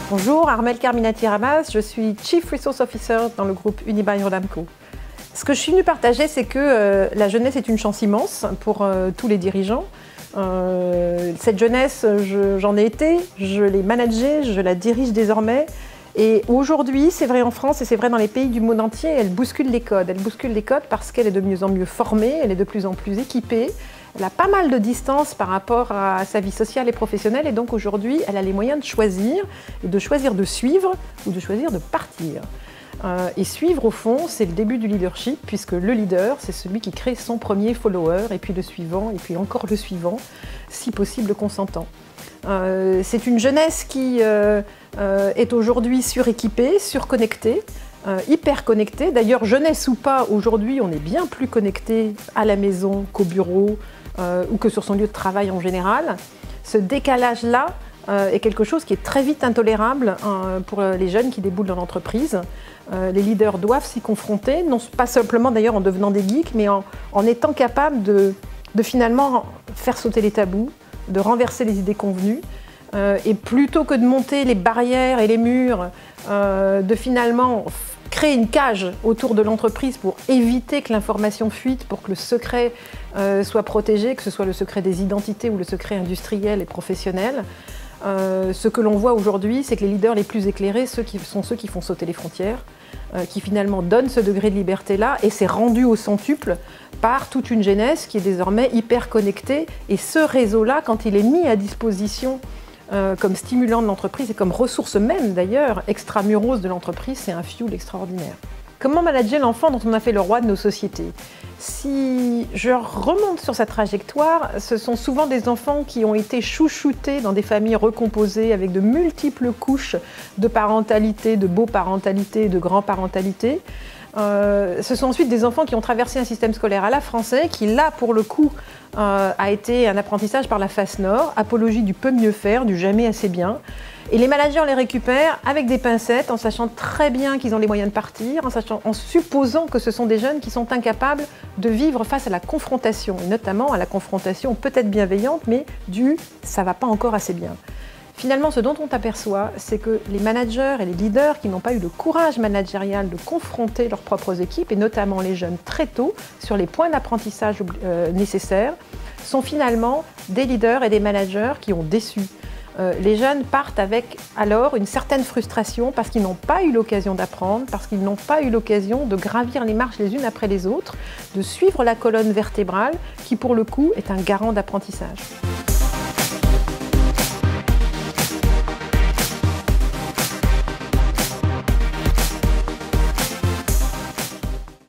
Bonjour, Armelle Carminati-Ramas, je suis Chief Resource Officer dans le groupe Unibail-Rodamco. Ce que je suis venue partager, c'est que la jeunesse est une chance immense pour tous les dirigeants. Cette jeunesse, j'en ai été, je l'ai managée, je la dirige désormais. Et aujourd'hui, c'est vrai en France et c'est vrai dans les pays du monde entier, elle bouscule les codes. Elle bouscule les codes parce qu'elle est de mieux en mieux formée, elle est de plus en plus équipée. Elle a pas mal de distance par rapport à sa vie sociale et professionnelle et donc aujourd'hui, elle a les moyens de choisir et de choisir de suivre ou de choisir de partir. Et suivre, au fond, c'est le début du leadership puisque le leader, c'est celui qui crée son premier follower et puis le suivant et puis encore le suivant, si possible consentant. C'est une jeunesse qui est aujourd'hui suréquipée, surconnectée, hyper connectée. D'ailleurs, jeunesse ou pas, aujourd'hui, on est bien plus connecté à la maison qu'au bureau ou que sur son lieu de travail en général. Ce décalage-là est quelque chose qui est très vite intolérable pour les jeunes qui déboulent dans l'entreprise. Les leaders doivent s'y confronter, non pas simplement d'ailleurs en devenant des geeks, mais en étant capables de finalement faire sauter les tabous, de renverser les idées convenues, et plutôt que de monter les barrières et les murs, de finalement créer une cage autour de l'entreprise pour éviter que l'information fuite, pour que le secret soit protégé, que ce soit le secret des identités ou le secret industriel et professionnel. Ce que l'on voit aujourd'hui, c'est que les leaders les plus éclairés sont ceux qui font sauter les frontières, qui finalement donnent ce degré de liberté-là, et c'est rendu au centuple par toute une jeunesse qui est désormais hyper connectée. Et ce réseau-là, quand il est mis à disposition comme stimulant de l'entreprise et comme ressource même d'ailleurs, extramuros de l'entreprise, c'est un fuel extraordinaire. Comment manager l'enfant dont on a fait le roi de nos sociétés? Si je remonte sur sa trajectoire, ce sont souvent des enfants qui ont été chouchoutés dans des familles recomposées avec de multiples couches de parentalité, de beau-parentalité, de grand-parentalité. Ce sont ensuite des enfants qui ont traversé un système scolaire à la française qui, là, pour le coup, a été un apprentissage par la face nord, apologie du peut mieux faire, du jamais assez bien. Et les managers les récupèrent avec des pincettes, en sachant très bien qu'ils ont les moyens de partir, en supposant que ce sont des jeunes qui sont incapables de vivre face à la confrontation, et notamment à la confrontation peut-être bienveillante, mais du « ça va pas encore assez bien ». Finalement, ce dont on s'aperçoit, c'est que les managers et les leaders qui n'ont pas eu le courage managérial de confronter leurs propres équipes, et notamment les jeunes très tôt, sur les points d'apprentissage nécessaires, sont finalement des leaders et des managers qui ont déçu. Les jeunes partent avec alors une certaine frustration parce qu'ils n'ont pas eu l'occasion d'apprendre, parce qu'ils n'ont pas eu l'occasion de gravir les marches les unes après les autres, de suivre la colonne vertébrale qui pour le coup est un garant d'apprentissage.